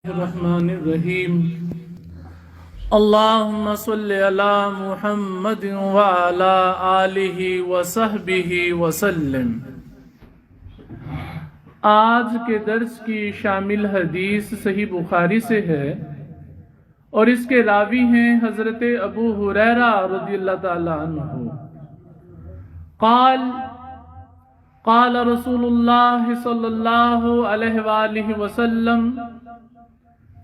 الرحمن الرحیم اللہم صل علی محمد وعلی آلہ وصحبہ وسلم۔ آج کے درس کی شامل حدیث صحیح بخاری سے ہے اور اس کے راوی ہیں حضرت ابو ہریرہ رضی اللہ تعالی عنہ۔ قال رسول اللہ صلی اللہ علیہ وآلہ وسلم،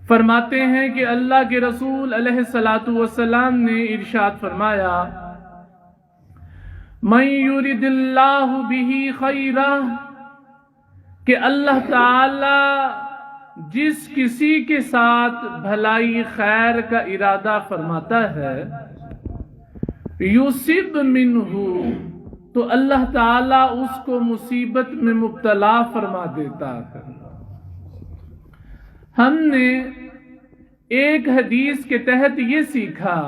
فرماتے ہیں کہ اللہ کے رسول علیہ السلام نے ارشاد فرمایا، من یرد اللہ بہ خیرا، کہ اللہ تعالی جس کسی کے ساتھ بھلائی خیر کا ارادہ فرماتا ہے، یصب منہ، تو اللہ تعالی اس کو مصیبت میں مبتلا فرما دیتا ہے۔ ہم نے ایک حدیث کے تحت یہ سیکھا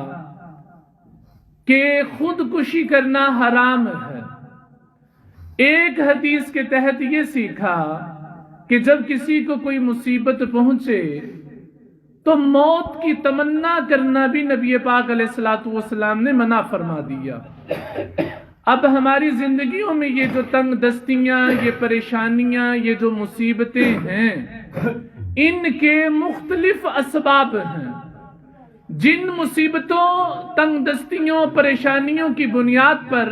کہ خودکشی کرنا حرام ہے۔ ایک حدیث کے تحت یہ سیکھا کہ جب کسی کو کوئی مصیبت پہنچے تو موت کی تمنا کرنا بھی نبی پاک علیہ السلام نے منع فرما دیا۔ اب ہماری زندگیوں میں یہ جو تنگ دستیاں، یہ پریشانیاں، یہ جو مصیبتیں ہیں، ان کے مختلف اسباب ہیں۔ جن مصیبتوں، تنگ دستیوں، پریشانیوں کی بنیاد پر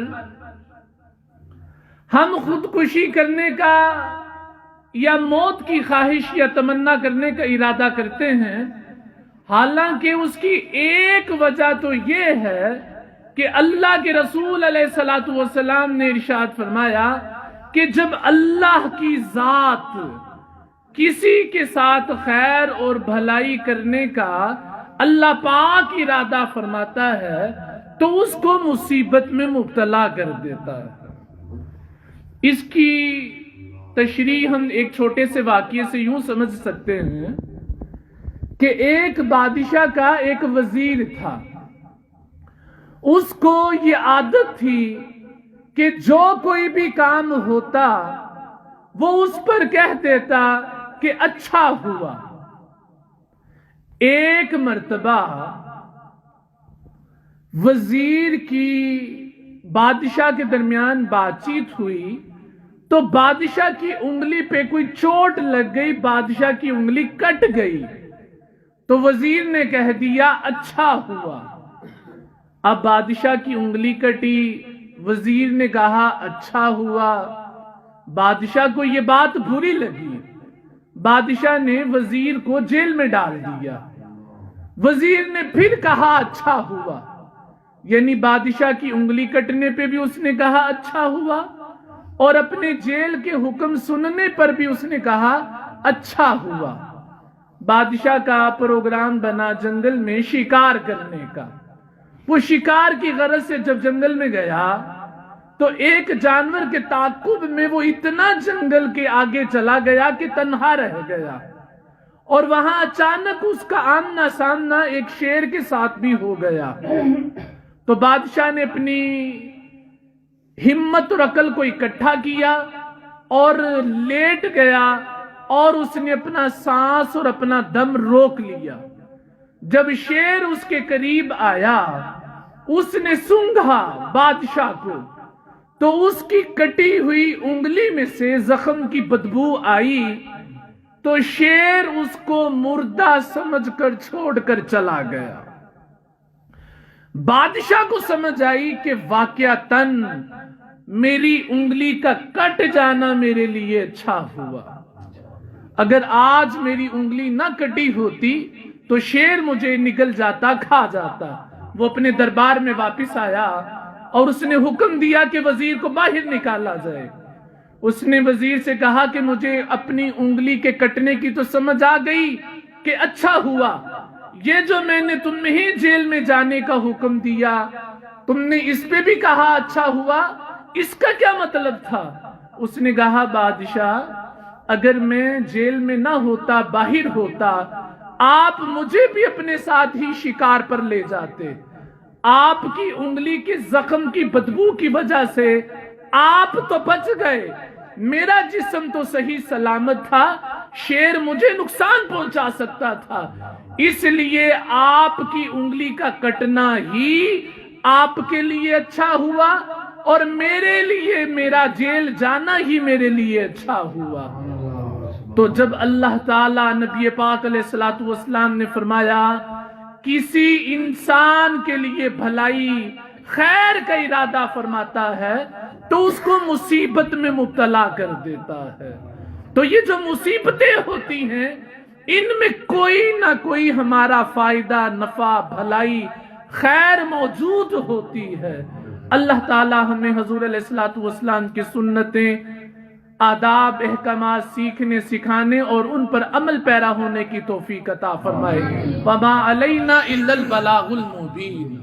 ہم خودکشی کرنے کا یا موت کی خواہش یا تمنا کرنے کا ارادہ کرتے ہیں، حالانکہ اس کی ایک وجہ تو یہ ہے کہ اللہ کے رسول علیہ السلام نے ارشاد فرمایا کہ جب اللہ کی ذات کسی کے ساتھ خیر اور بھلائی کرنے کا اللہ پاک ارادہ فرماتا ہے تو اس کو مصیبت میں مبتلا کر دیتا ہے۔ اس کی تشریح ہم ایک چھوٹے سے واقعے سے یوں سمجھ سکتے ہیں کہ ایک بادشاہ کا ایک وزیر تھا۔ اس کو یہ عادت تھی کہ جو کوئی بھی کام ہوتا وہ اس پر کہہ دیتا کہ اچھا ہوا۔ ایک مرتبہ وزیر کی بادشاہ کے درمیان بات چیت ہوئی تو بادشاہ کی انگلی پہ کوئی چوٹ لگ گئی، بادشاہ کی انگلی کٹ گئی تو وزیر نے کہہ دیا اچھا ہوا۔ اب بادشاہ کی انگلی کٹی، وزیر نے کہا اچھا ہوا۔ بادشاہ کو یہ بات بری لگی، بادشاہ نے وزیر کو جیل میں ڈال دیا۔ وزیر نے پھر کہا اچھا ہوا، یعنی بادشاہ کی انگلی کٹنے پہ بھی اس نے کہا اچھا ہوا اور اپنے جیل کے حکم سننے پر بھی اس نے کہا اچھا ہوا۔ بادشاہ کا پروگرام بنا جنگل میں شکار کرنے کا۔ وہ شکار کی غرض سے جب جنگل میں گیا تو ایک جانور کے تعاقب میں وہ اتنا جنگل کے آگے چلا گیا کہ تنہا رہ گیا، اور وہاں اچانک اس کا آمنا سامنا ایک شیر کے ساتھ بھی ہو گیا۔ تو بادشاہ نے اپنی ہمت اور عقل کو اکٹھا کیا اور لیٹ گیا اور اس نے اپنا سانس اور اپنا دم روک لیا۔ جب شیر اس کے قریب آیا، اس نے سونگھا بادشاہ کو تو اس کی کٹی ہوئی انگلی میں سے زخم کی بدبو آئی تو شیر اس کو مردہ سمجھ کر چھوڑ کر چلا گیا۔ بادشاہ کو سمجھ آئی کہ واقعتاً میری انگلی کا کٹ جانا میرے لیے اچھا ہوا۔ اگر آج میری انگلی نہ کٹی ہوتی تو شیر مجھے نگل جاتا، کھا جاتا۔ وہ اپنے دربار میں واپس آیا اور اس نے حکم دیا کہ وزیر کو باہر نکالا جائے۔ اس نے وزیر سے کہا کہ مجھے اپنی انگلی کے کٹنے کی تو سمجھ آ گئی کہ اچھا ہوا، یہ جو میں نے تمہیں جیل میں جانے کا حکم دیا، تم نے اس پہ بھی کہا اچھا ہوا، اس کا کیا مطلب تھا؟ اس نے کہا بادشاہ، اگر میں جیل میں نہ ہوتا، باہر ہوتا، آپ مجھے بھی اپنے ساتھ ہی شکار پر لے جاتے۔ آپ کی انگلی کے زخم کی بدبو کی وجہ سے آپ تو بچ گئے، میرا جسم تو صحیح سلامت تھا، شیر مجھے نقصان پہنچا سکتا تھا، اس لیے آپ کی انگلی کا کٹنا ہی آپ کے لیے اچھا ہوا، اور میرے لیے میرا جیل جانا ہی میرے لیے اچھا ہوا۔ تو جب اللہ تعالیٰ نبی پاک علیہ الصلوۃ والسلام نے فرمایا کسی انسان کے لیے بھلائی خیر کا ارادہ فرماتا ہے تو اس کو مصیبت میں مبتلا کر دیتا ہے، تو یہ جو مصیبتیں ہوتی ہیں ان میں کوئی نہ کوئی ہمارا فائدہ، نفع، بھلائی، خیر موجود ہوتی ہے۔ اللہ تعالی ہمیں حضور علیہ الصلوۃ والسلام کی سنتیں، آداب، احکامات سیکھنے، سکھانے اور ان پر عمل پیرا ہونے کی توفیق عطا فرمائے۔ وما علینا الا البلاغ المبین۔